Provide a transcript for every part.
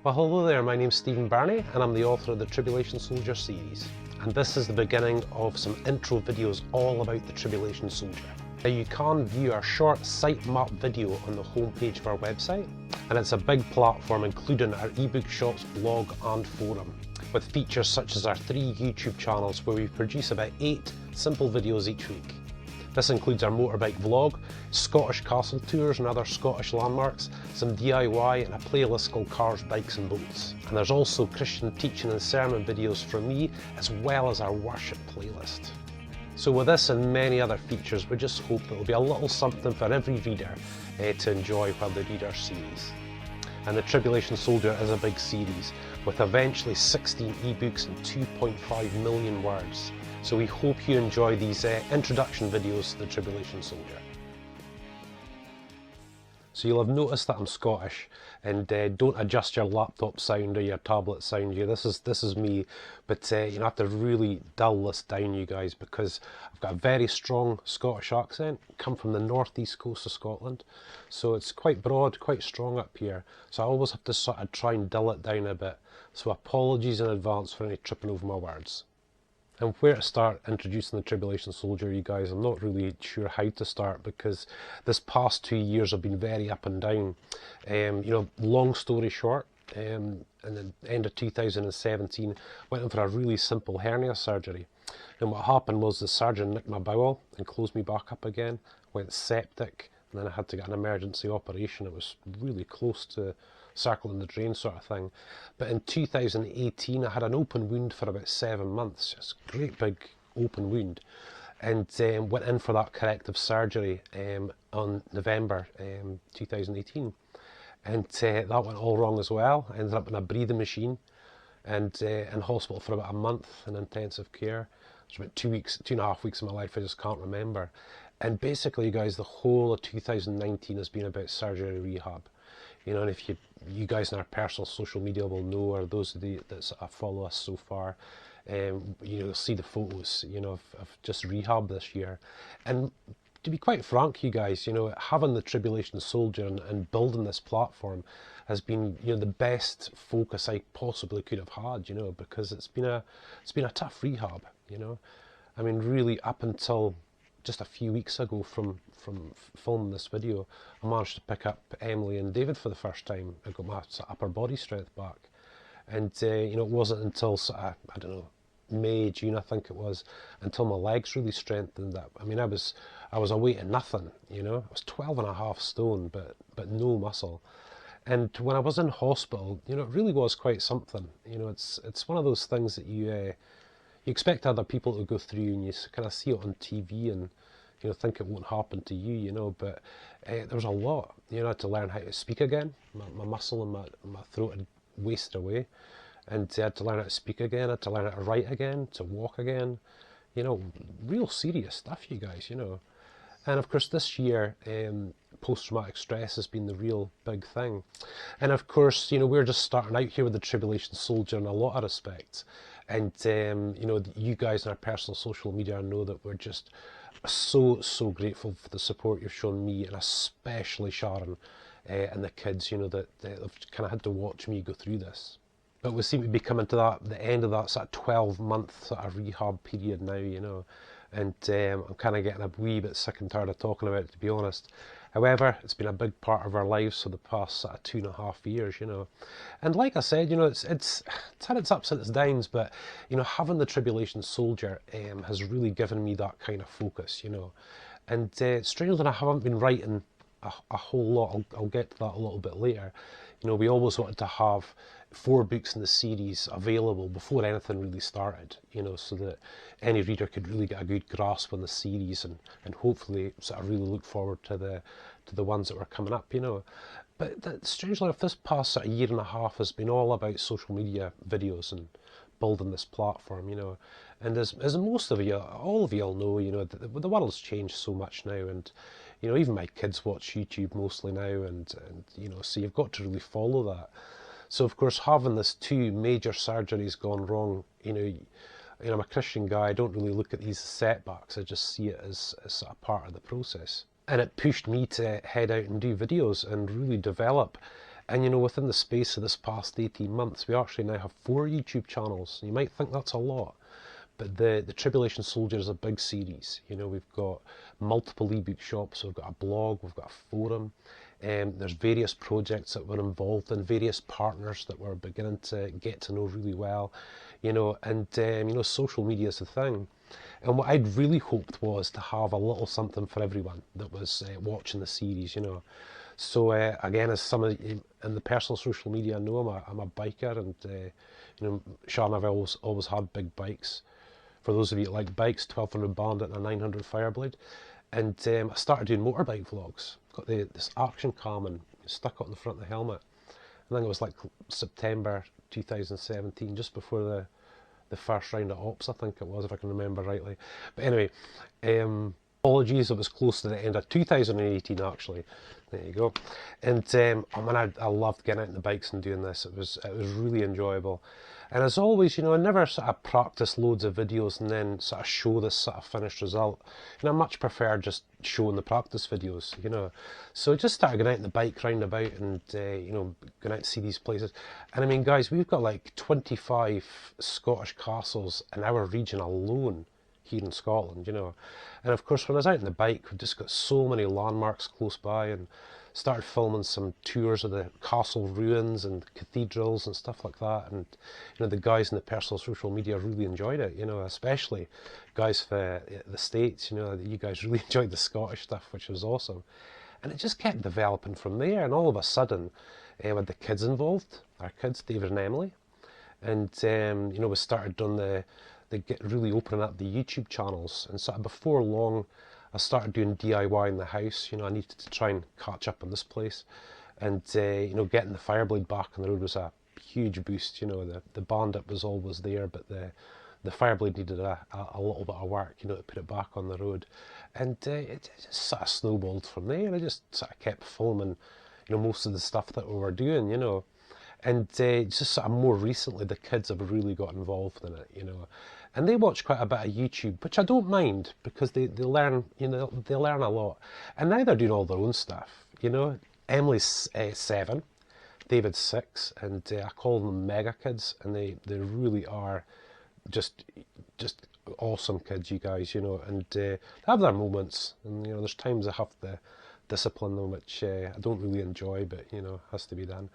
Well, hello there, my name's Stephen Birnie and I'm the author of the Tribulation Soldier series. And this is the beginning of some intro videos all about the Tribulation Soldier. Now you can view our short sitemap video on the homepage of our website, and it's a big platform including our ebook shops, blog and forum, with features such as our 3 YouTube channels where we produce about 8 simple videos each week. This includes our motorbike vlog, Scottish castle tours and other Scottish landmarks, some DIY and a playlist called Cars, Bikes and Boats. And there's also Christian teaching and sermon videos from me, as well as our worship playlist. So with this and many other features, we just hope that there'll be a little something for every reader to enjoy while they read our series. And the Tribulation Soldier is a big series, with eventually 16 ebooks and 2.5 million words. So we hope you enjoy these introduction videos to the Tribulation Soldier. So you'll have noticed that I'm Scottish, and don't adjust your laptop sound or your tablet sound here. This is me, but you have to really dull this down, you guys, because I've got a very strong Scottish accent. Come from the northeast coast of Scotland, so it's quite broad, quite strong up here. So I always have to sort of try and dull it down a bit. So apologies in advance for any tripping over my words. And where to start introducing the Tribulation Soldier, you guys, I'm not really sure how to start, because this past 2 years have been very up and down. You know, long story short, in the end of 2017, went in for a really simple hernia surgery. And what happened was the surgeon nicked my bowel and closed me back up again, went septic, and then I had to get an emergency operation. It was really close to circling the drain sort of thing. But in 2018 I had an open wound for about 7 months, just a great big open wound, and went in for that corrective surgery on November 2018, and that went all wrong as well. I ended up in a breathing machine and in hospital for about a month in intensive care. It was about 2.5 weeks of my life I just can't remember. And basically, you guys, the whole of 2019 has been about surgery rehab. You know, and if you guys in our personal social media will know, or those of you that follow us so far, you'll see the photos, you know, of just rehab this year. And to be quite frank, you guys, you know, having the Tribulation Soldier and building this platform has been, you know, the best focus I possibly could have had, you know, because it's been a tough rehab, you know. I mean, really, up until just a few weeks ago from filming this video, I managed to pick up Emily and David for the first time. I got my sort of upper body strength back, and you know, it wasn't until sort of, I don't know, May, June, I think it was, until my legs really strengthened up. I mean, I was a weight of nothing, you know. I was 12.5 stone, but no muscle. And when I was in hospital, you know, it really was quite something. You know, it's one of those things that you expect other people to go through, and you kind of see it on TV and, you know, think it won't happen to you, you know. But there was a lot. You know, I had to learn how to speak again. My muscle in my throat had wasted away, and I had to learn how to speak again. I had to learn how to write again, to walk again. You know, real serious stuff, you guys, you know. And of course this year, post-traumatic stress has been the real big thing. And of course, you know, we're just starting out here with the Tribulation Soldier in a lot of respects. And you know, you guys in our personal social media know that we're just so grateful for the support you've shown me, and especially Sharon and the kids, you know, that they've kind of had to watch me go through this. But we seem to be coming to the end of that sort of 12-month sort of rehab period now, you know. And I'm kind of getting a wee bit sick and tired of talking about it, to be honest. However, it's been a big part of our lives for the past sort of 2.5 years, you know. And like I said, you know, it's had its ups and its downs, but, you know, having the Tribulation Soldier has really given me that kind of focus, you know. And strangely enough, I haven't been writing a whole lot. I'll get to that a little bit later. You know, we always wanted to have 4 books in the series available before anything really started, you know, so that any reader could really get a good grasp on the series, and hopefully sort of really look forward to the ones that were coming up, you know. But strangely enough, this past sort of 1.5 years has been all about social media videos and building this platform, you know. And as most of you, all of you all know, you know, the world's changed so much now, and, you know, even my kids watch YouTube mostly now, and you know, so you've got to really follow that. So of course, having this 2 major surgeries gone wrong, you know, I'm a Christian guy. I don't really look at these as setbacks. I just see it as sort of part of the process. And it pushed me to head out and do videos and really develop And you know, within the space of this past 18 months, we actually now have 4 YouTube channels. You might think that's a lot, but the Tribulation Soldier is a big series. You know, we've got multiple ebook shops, we've got a blog, we've got a forum, there's various projects that we're involved in, various partners that we're beginning to get to know really well, you know, and you know, social media is the thing. And what I'd really hoped was to have a little something for everyone that was watching the series, you know. So again, as some of you in the personal social media know, I'm a biker, and you know, Sean and I've always had big bikes. For those of you that like bikes, 1200 Bandit and a 900 Fireblade. And I started doing motorbike vlogs. Got this action cam and stuck it on the front of the helmet. I think it was like September 2017, just before the first round of ops, I think it was, if I can remember rightly. But anyway, apologies, it was close to the end of 2018 actually. There you go. And I mean, I loved getting out on the bikes and doing this. It was really enjoyable. And as always, you know, I never sort of practice loads of videos and then sort of show this sort of finished result. You know, I much prefer just showing the practice videos, you know. So I just started going out on the bike round about and, you know, going out to see these places. And I mean, guys, we've got like 25 Scottish castles in our region alone here in Scotland, you know. And of course, when I was out on the bike, we've just got so many landmarks close by, and started filming some tours of the castle ruins and cathedrals and stuff like that. And you know, the guys in the personal social media really enjoyed it, you know, especially guys for the States, you know, you guys really enjoyed the Scottish stuff, which was awesome. And it just kept developing from there, and all of a sudden with the kids involved, our kids, David and Emily, and you know, we started doing they get really opening up the YouTube channels, and sort of before long I started doing DIY in the house. You know, I needed to try and catch up on this place, and you know, getting the Fireblade back on the road was a huge boost. You know, the Bandit was always there, but the Fireblade needed a little bit of work, you know, to put it back on the road, and it just sort of snowballed from there. I just sort of kept filming, you know, most of the stuff that we were doing, you know. And just sort of more recently, the kids have really got involved in it, you know, and they watch quite a bit of YouTube, which I don't mind, because they learn, you know, they learn a lot. And now they're doing all their own stuff, you know. Emily's 7, David's 6, and I call them mega kids, and they really are just awesome kids, you guys, you know. And they have their moments, and you know, there's times I have to discipline them, which I don't really enjoy, but you know, has to be done.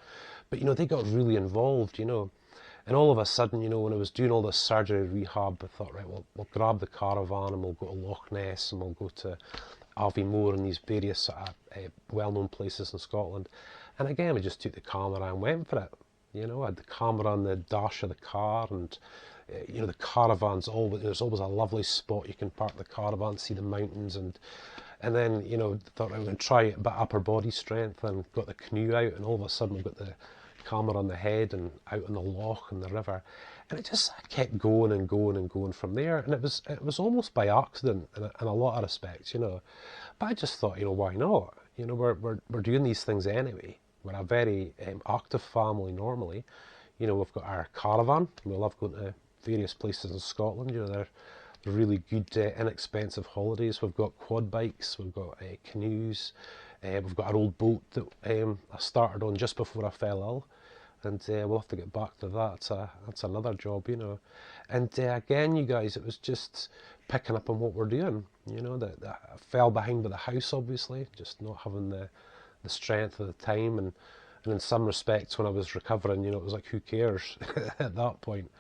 But you know, they got really involved, you know, and all of a sudden, you know, when I was doing all this surgery rehab, I thought, right, well, we'll grab the caravan and we'll go to Loch Ness and we'll go to Aviemore and these various sort of well-known places in Scotland. And again, I just took the camera and went for it. You know, I had the camera on the dash of the car, and you know, the caravan's always, there's always a lovely spot you can park the caravan, see the mountains, and then, you know, thought I would try a bit upper body strength, and got the canoe out, and all of a sudden we've got the camera on the head and out on the loch and the river, and it just kept going and going and going from there. And it was almost by accident in a lot of respects, you know. But I just thought, you know, why not? You know, we're doing these things anyway. We're a very active family normally. You know, we've got our caravan. We love going to various places in Scotland. You know, they're really good, inexpensive holidays. We've got quad bikes, we've got canoes, we've got our old boat that I started on just before I fell ill, and we'll have to get back to that. That's another job, you know. And again, you guys, it was just picking up on what we're doing. You know, that I fell behind with the house, obviously, just not having the strength of the time, and in some respects, when I was recovering, you know, it was like, who cares at that point.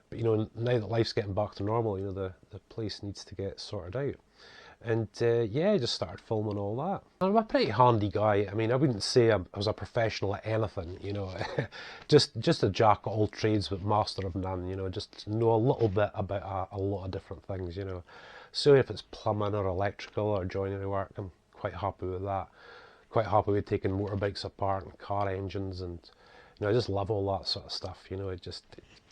But you know, now that life's getting back to normal, you know, the place needs to get sorted out. And yeah, I just started filming all that. I'm a pretty handy guy. I mean, I wouldn't say I was a professional at anything, you know. just a jack of all trades but master of none, you know. Just know a little bit about a lot of different things, you know. So if it's plumbing or electrical or joinery work, I'm quite happy with that. Quite happy with taking motorbikes apart and car engines, and you know, I just love all that sort of stuff, you know. It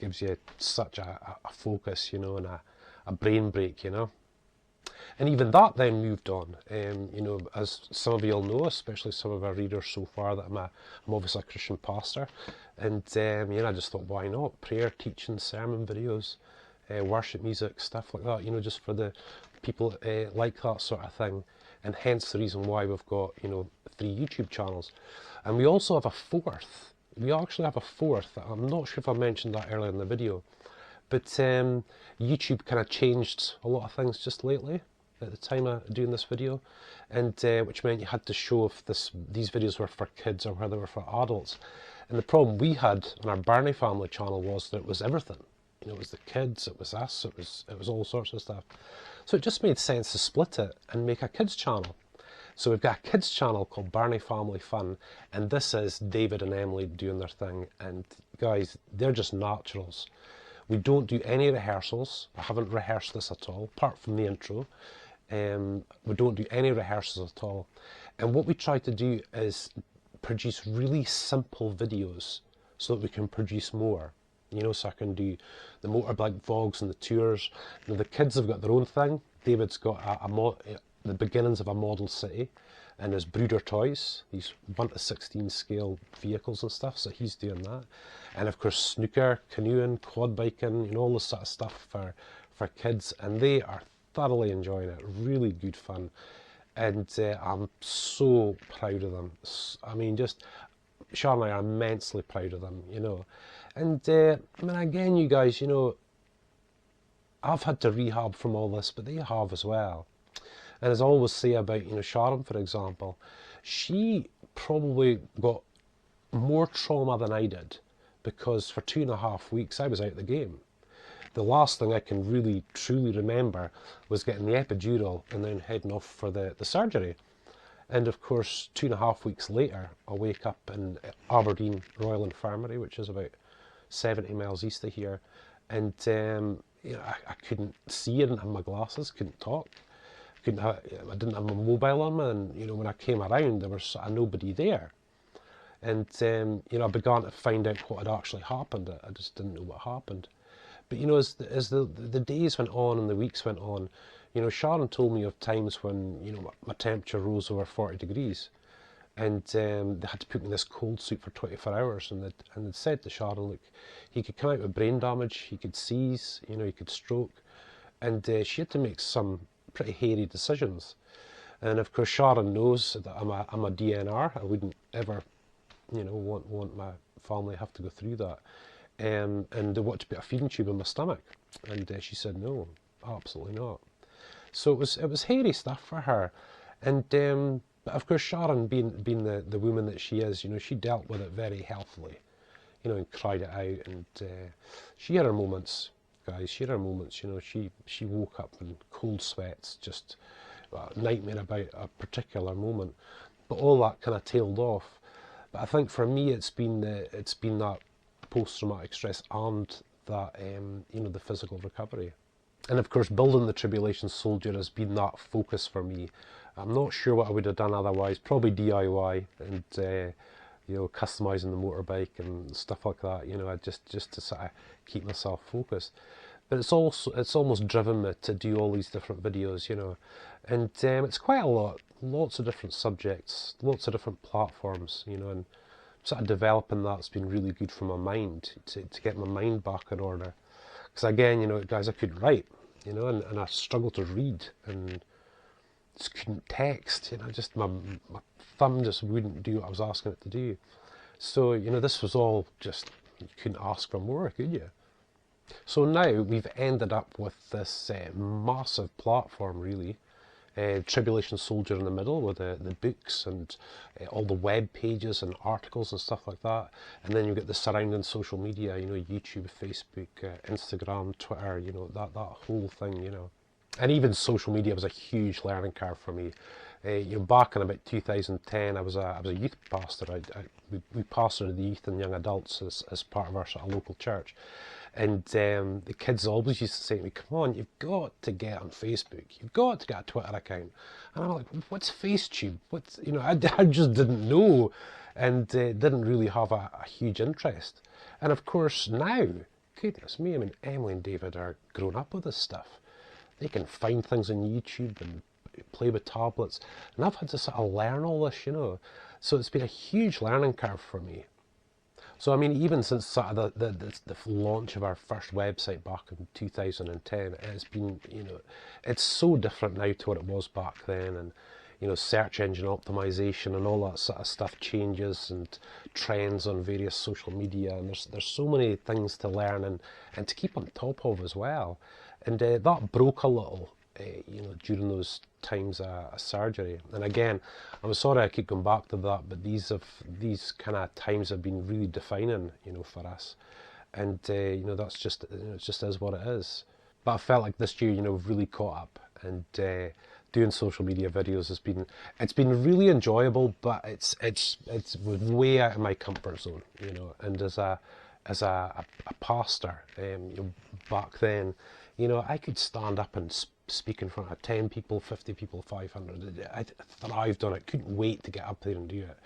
gives you such a focus, you know, and a brain break, you know. And even that then moved on. You know, as some of you will know, especially some of our readers so far, that I'm obviously a Christian pastor, and you know, I just thought, why not? Prayer, teaching, sermon videos, worship music, stuff like that, you know, just for the people like that sort of thing. And hence the reason why we've got, you know, 3 YouTube channels. And we also have a fourth. We actually have a fourth. I'm not sure if I mentioned that earlier in the video. But YouTube kind of changed a lot of things just lately at the time of doing this video, and which meant you had to show if these videos were for kids or whether they were for adults. And the problem we had on our Birnie Family channel was that it was everything. You know, it was the kids, it was us, it was all sorts of stuff. So it just made sense to split it and make a kids channel. So we've got a kids channel called Birnie Family Fun, and this is David and Emily doing their thing. And guys, they're just naturals. We don't do any rehearsals. I haven't rehearsed this at all, apart from the intro. We don't do any rehearsals at all. And what we try to do is produce really simple videos so that we can produce more. You know, so I can do the motorbike vlogs and the tours. Now, the kids have got their own thing. David's got the beginnings of a model city and his brooder toys, these 1:16 scale vehicles and stuff, so he's doing that. And of course snooker, canoeing, quad biking, you know, all this sort of stuff for kids, and they are thoroughly enjoying it. Really good fun, and I'm so proud of them. I mean, just Sharon and I are immensely proud of them, you know. And I mean, again, you guys, you know, I've had to rehab from all this, but they have as well. And as I always say about, you know, Sharon, for example, she probably got more trauma than I did, because for 2.5 weeks I was out of the game. The last thing I can really truly remember was getting the epidural and then heading off for the surgery. And of course, 2.5 weeks later, I wake up in Aberdeen Royal Infirmary, which is about 70 miles east of here, and you know, I couldn't see, I didn't have my glasses, couldn't talk, I didn't have my mobile on me, and you know, when I came around, there was sort of nobody there. And you know, I began to find out what had actually happened. I just didn't know what happened. But you know, as the days went on and the weeks went on, you know, Sharon told me of times when, you know, my temperature rose over 40 degrees, and they had to put me in this cold suit for 24 hours, and they'd said to Sharon, look, he could come out with brain damage, he could seize, you know, he could stroke, and she had to make some pretty hairy decisions. And of course, Sharon knows that I'm a DNR. I wouldn't ever, you know, want my family to have to go through that. And they wanted to put a feeding tube in my stomach, and she said no, absolutely not. So it was hairy stuff for her, and but of course, Sharon, being the woman that she is, you know, she dealt with it very healthily, you know, and cried it out, and she had her moments, guys. She had her moments, you know. She woke up in cold sweats, just a nightmare about a particular moment, but all that kind of tailed off. But I think for me, it's been that post-traumatic stress and that you know, the physical recovery. And of course, building the Tribulation Soldier has been that focus for me. I'm not sure what I would have done otherwise. Probably DIY and you know, customizing the motorbike and stuff like that. You know, just to sort of keep myself focused. But it's almost driven me to do all these different videos. You know, and it's quite a lot. Lots of different subjects, lots of different platforms. You know, and sort of developing that's been really good for my mind, to get my mind back in order. Because again, you know, guys, I couldn't write, you know, and I struggled to read and just couldn't text, you know, just my thumb just wouldn't do what I was asking it to do. So, you know, this was all just, you couldn't ask for more, could you? So now we've ended up with this massive platform, really. Tribulation Soldier in the middle with the books and all the web pages and articles and stuff like that, and then you get the surrounding social media, you know, YouTube, Facebook, Instagram, Twitter, you know, that whole thing, you know. And even social media was a huge learning curve for me. You know, back in about 2010, I was a youth pastor. We pastored the youth and young adults as part of our sort of local church. And the kids always used to say to me, come on, you've got to get on Facebook. You've got to get a Twitter account. And I'm like, what's FaceTube? What's, you know, I just didn't know, and didn't really have a huge interest. And of course now, goodness me, I mean, Emily and David are grown up with this stuff. They can find things on YouTube and play with tablets. And I've had to sort of learn all this, you know. So it's been a huge learning curve for me. So I mean, even since sort of the launch of our first website back in 2010, it's been, you know, it's so different now to what it was back then. And you know, search engine optimization and all that sort of stuff changes, and trends on various social media, and there's so many things to learn and to keep on top of as well. And that broke a little, you know, during those times of surgery. And again, I'm sorry I keep going back to that, but these kind of times have been really defining, you know, for us. And you know, that's just, you know, it just is what it is. But I felt like this year, you know, really caught up, and doing social media videos it's been really enjoyable, but it's way out of my comfort zone, you know. And as a pastor, you know, back then, you know, I could stand up and speak in front of 10 people, 50 people, 500. I thrived on it. Couldn't wait to get up there and do it,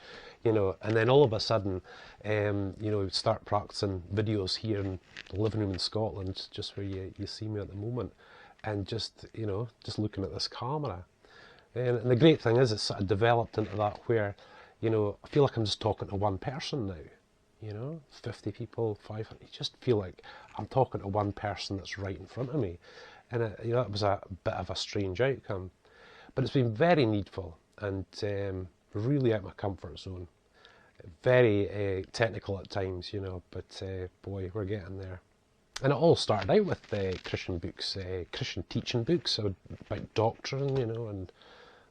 you know. And then all of a sudden, you know, start practicing videos here in the living room in Scotland, just where you see me at the moment, and just, you know, just looking at this camera. And the great thing is, it's sort of developed into that where, you know, I feel like I'm just talking to one person now. You know, 50 people, 500, you just feel like I'm talking to one person that's right in front of me. And you know, that was a bit of a strange outcome. But it's been very needful, and really out of my comfort zone. Very technical at times, you know, but boy, we're getting there. And it all started out with Christian books, Christian teaching books about doctrine, you know, and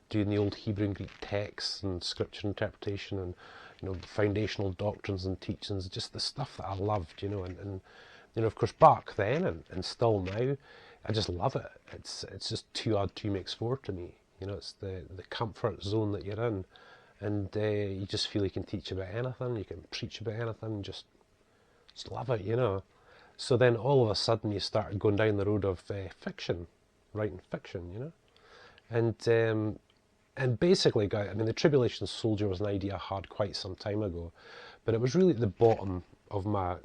doing the old Hebrew and Greek texts and scripture interpretation, and, you know, foundational doctrines and teachings, just the stuff that I loved, you know. And you know, of course, back then and still now, I just love it. It's just 2 odd 2 makes 4 to me. You know, it's the comfort zone that you're in, and you just feel you can teach about anything, you can preach about anything, just love it, you know. So then all of a sudden you start going down the road of fiction, writing fiction, you know. And basically, guys, I mean, the Tribulation Soldier was an idea I had quite some time ago, but it was really at the bottom of my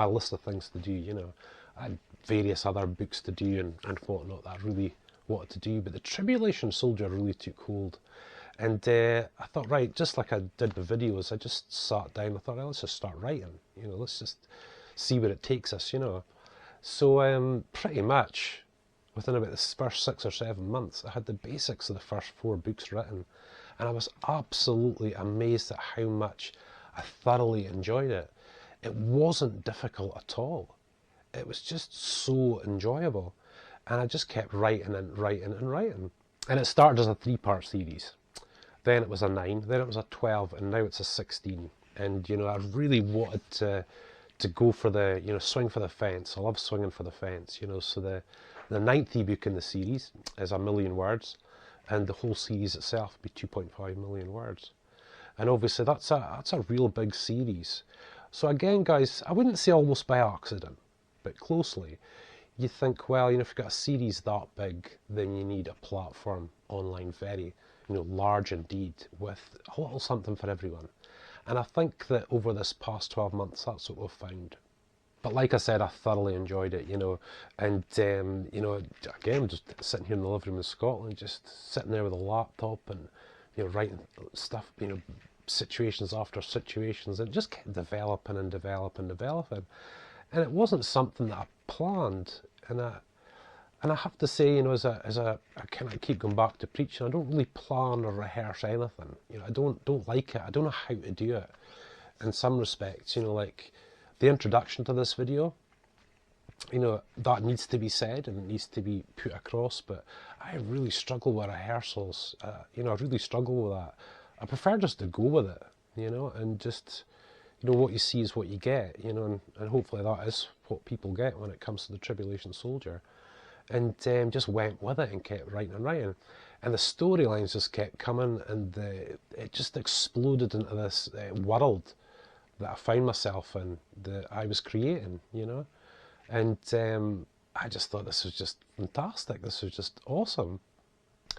list of things to do, you know. I had various other books to do and whatnot that I really wanted to do, but the Tribulation Soldier really took hold. And I thought, right, just like I did the videos, I just sat down, I thought, well, let's just start writing, you know, let's just see where it takes us, you know. So pretty much within about the first 6 or 7 months, I had the basics of the first 4 books written, and I was absolutely amazed at how much I thoroughly enjoyed it. It wasn't difficult at all. It was just so enjoyable, and I just kept writing and writing and writing. And it started as a 3-part series, then it was a 9, then it was a 12, and now it's a 16. And you know, I really wanted to go for the, you know, swing for the fence. I love swinging for the fence, you know. So the 9th ebook in the series is 1 million words, and the whole series itself would be 2.5 million words. And obviously that's a real big series. So again, guys, I wouldn't say almost by accident, but closely. You think, well, you know, if you've got a series that big, then you need a platform online, very, you know, large indeed, with a little something for everyone. And I think that over this past 12 months, that's what we've found. But like I said, I thoroughly enjoyed it, you know. And, you know, again, just sitting here in the living room in Scotland, just sitting there with a laptop and, you know, writing stuff, you know, situations after situations, and it just kept developing and developing and developing. And it wasn't something that I planned. And I have to say, you know, as I kind of keep going back to preaching, I don't really plan or rehearse anything. You know, I don't like it. I don't know how to do it. In some respects, you know, like the introduction to this video, you know, that needs to be said and it needs to be put across. But I really struggle with rehearsals. You know, I really struggle with that. I prefer just to go with it, you know, and just, you know, what you see is what you get, you know, and hopefully that is what people get when it comes to the Tribulation Soldier. And just went with it and kept writing and writing, and the storylines just kept coming, and it just exploded into this world that I found myself in, that I was creating, you know. And I just thought this was just fantastic, this was just awesome.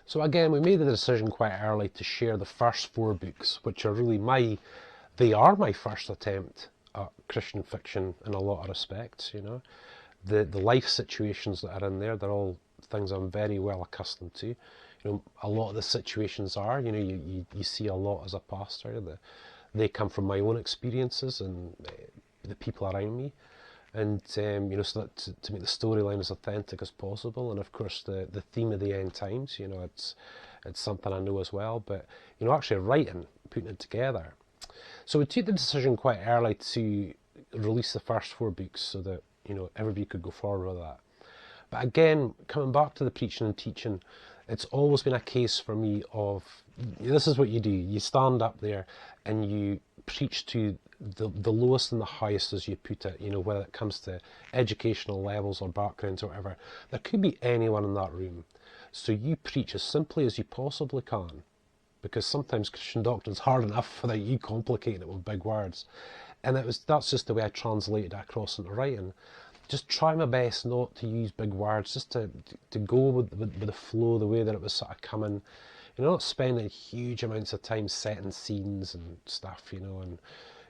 So again, we made the decision quite early to share the first 4 books, which are really they are my first attempt at Christian fiction in a lot of respects, you know. The life situations that are in there, they're all things I'm very well accustomed to. You know, a lot of the situations are, you know, you see a lot as a pastor. They come from my own experiences and the people around me. And, you know, so that to make the storyline as authentic as possible. And of course, the theme of the end times, you know, it's something I know as well. But you know, actually writing, putting it together. So we took the decision quite early to release the first 4 books so that, you know, everybody could go forward with that. But again, coming back to the preaching and teaching, it's always been a case for me of, this is what you do. You stand up there and you preach to the lowest and the highest, as you put it, you know, whether it comes to educational levels or backgrounds or whatever. There could be anyone in that room. So you preach as simply as you possibly can, because sometimes Christian doctrine's hard enough without you complicating it with big words. And that's just the way I translated it across into writing. Just try my best not to use big words, just to go with the flow, the way that it was sort of coming. You know, not spending huge amounts of time setting scenes and stuff, you know, and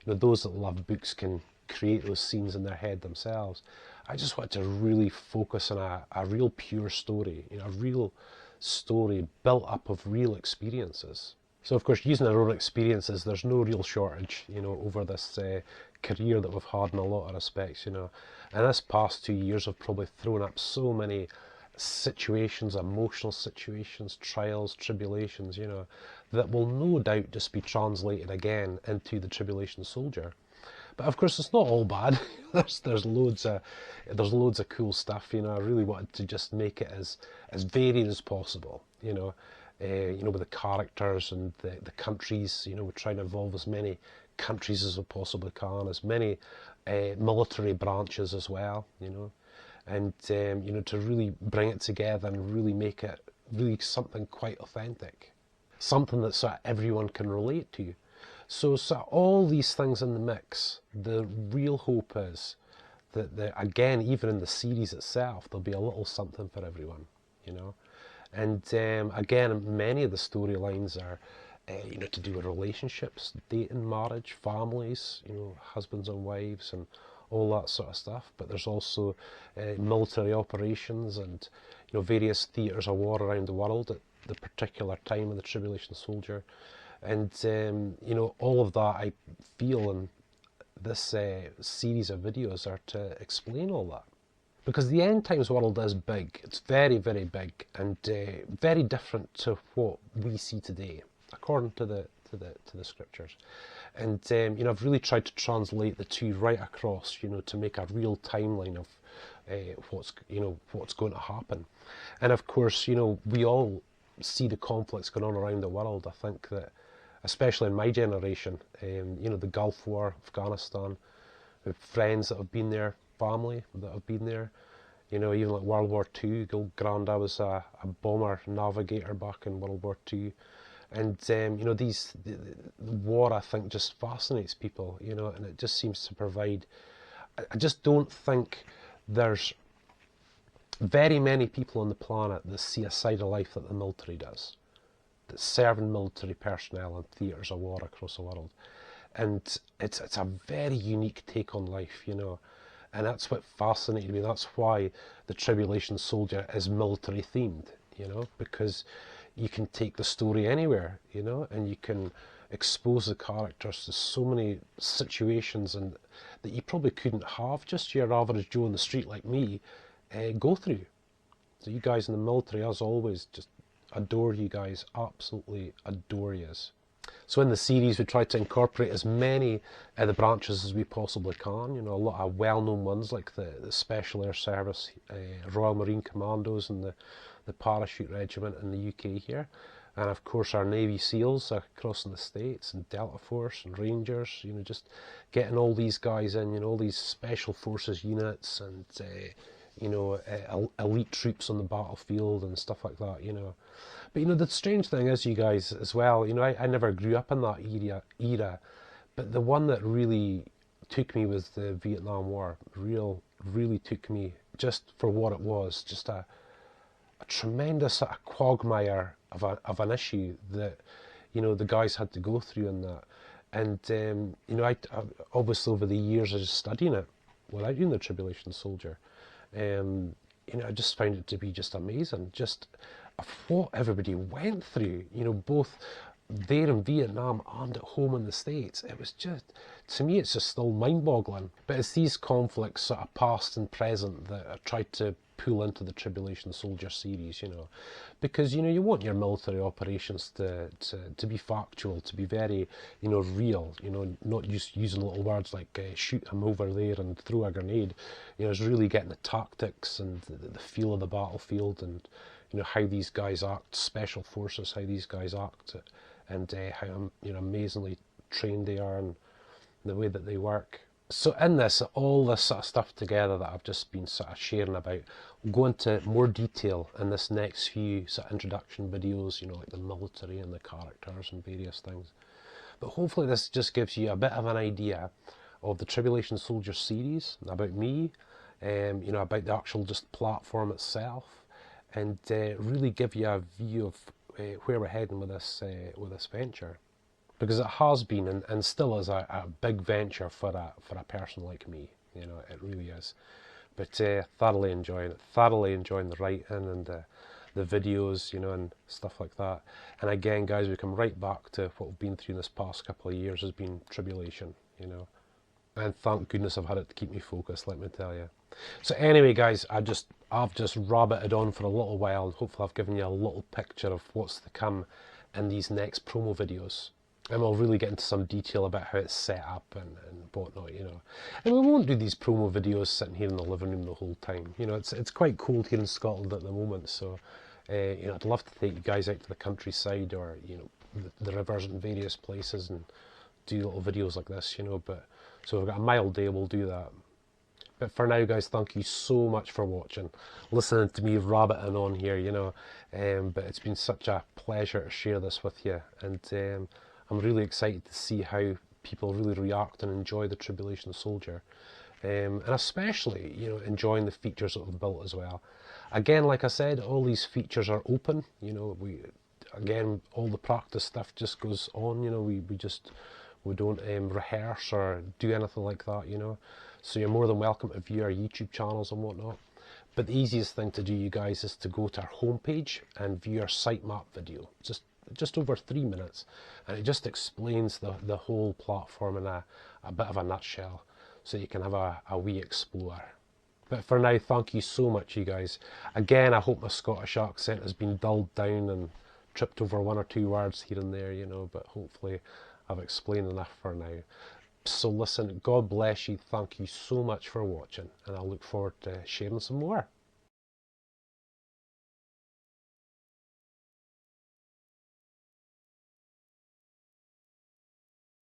you know, those that love books can create those scenes in their head themselves. I just want to really focus on a real pure story, you know, a real story built up of real experiences. So of course, using our own experiences, there's no real shortage, you know, over this career that we've had in a lot of respects, you know. And this past 2 years have probably thrown up so many situations, emotional situations, trials, tribulations, you know, that will no doubt just be translated again into the Tribulation Soldier. But of course, it's not all bad. there's loads of cool stuff, you know. I really wanted to just make it as varied as possible, you know, with the characters and the countries. You know, we're trying to involve as many countries as we possibly can, as many military branches as well, you know, and you know, to really bring it together and really make it really something quite authentic, something that sort of everyone can relate to. So all these things in the mix, the real hope is that, again, even in the series itself, there'll be a little something for everyone, you know. And again, many of the storylines are, you know, to do with relationships, dating, marriage, families, you know, husbands and wives and all that sort of stuff. But there's also military operations and, you know, various theatres of war around the world at the particular time of the Tribulation Soldier. And, you know, all of that I feel in this series of videos are to explain all that. Because the end times world is big. It's very, very big, and very different to what we see today, according to the scriptures. And you know, I've really tried to translate the two right across, you know, to make a real timeline of what's going to happen. And of course, you know, we all see the conflicts going on around the world. I think that, especially in my generation, you know, the Gulf War, Afghanistan, friends that have been there, family that have been there, you know, even like World War II. Grandad was a bomber navigator back in World War II. And, you know, the war, I think, just fascinates people, you know, and it just seems to provide, I just don't think there's very many people on the planet that see a side of life that the military does, that serving military personnel in theatres of war across the world. And it's a very unique take on life, you know, and that's what fascinated me. That's why the Tribulation Soldier is military themed, you know, because you can take the story anywhere, you know, and you can expose the characters to so many situations and that you probably couldn't have just your average Joe on the street like me go through. So you guys in the military, as always, just adore you guys, absolutely adore yous. So in the series, we try to incorporate as many of the branches as we possibly can. You know, a lot of well-known ones like the Special Air Service, Royal Marine Commandos, and the Parachute Regiment in the UK here, and of course our Navy SEALs across in the States, and Delta Force and Rangers. You know, just getting all these guys in. You know, all these special forces units and you know, elite troops on the battlefield and stuff like that. You know. But you know, the strange thing is, you guys, as well, you know, I never grew up in that era, but the one that really took me was the Vietnam War. Really took me just for what it was, just a tremendous sort of quagmire of an issue that, you know, the guys had to go through in that. And, you know, I obviously over the years of just studying it without doing the Tribulation Soldier, you know, I just found it to be just amazing, just of what everybody went through, you know, both there in Vietnam and at home in the States. It was just, to me, it's just still mind-boggling. But it's these conflicts, sort of past and present, that I tried to pull into the Tribulation Soldier series, you know, because, you know, you want your military operations to be factual, to be very, you know, real, you know, not just using little words like shoot him over there and throw a grenade. You know, it's really getting the tactics and the feel of the battlefield, and, you know, how these guys act, special forces, how these guys act, and how, you know, amazingly trained they are and the way that they work. So in this, all this sort of stuff together that I've just been sort of sharing about, we'll go into more detail in this next few sort of introduction videos, you know, like the military and the characters and various things. But hopefully this just gives you a bit of an idea of the Tribulation Soldier series, about me, you know, about the actual just platform itself, and really give you a view of where we're heading with this venture. Because it has been and still is a big venture for a person like me, you know, it really is. But thoroughly enjoying it, thoroughly enjoying the writing and the videos, you know, and stuff like that. And again, guys, we come right back to what we've been through in this past couple of years has been Tribulation, you know. And thank goodness I've had it to keep me focused, let me tell you. So anyway, guys, I've just rabbited on for a little while, and hopefully I've given you a little picture of what's to come in these next promo videos. And we'll really get into some detail about how it's set up and whatnot, you know. And we won't do these promo videos sitting here in the living room the whole time. You know, it's quite cold here in Scotland at the moment, so you know, I'd love to take you guys out to the countryside or, you know, the rivers in various places and do little videos like this, you know. But so we've got a mild day, we'll do that. But for now, guys, thank you so much for watching, listening to me rabbiting on here, you know. But it's been such a pleasure to share this with you, and I'm really excited to see how people really react and enjoy the Tribulation Soldier, and especially, you know, enjoying the features that we've built as well. Again, like I said, all these features are open. You know, again, all the practice stuff just goes on. You know, we don't rehearse or do anything like that. You know, so you're more than welcome to view our YouTube channels and whatnot. But the easiest thing to do, you guys, is to go to our homepage and view our sitemap video. Just over 3 minutes, and it just explains the whole platform in a bit of a nutshell, so you can have a wee explore. But for now, thank you so much, you guys. Again, I hope my Scottish accent has been dulled down and tripped over one or two words here and there, you know, but hopefully I've explained enough for now. So listen, God bless you, thank you so much for watching, and I look forward to sharing some more.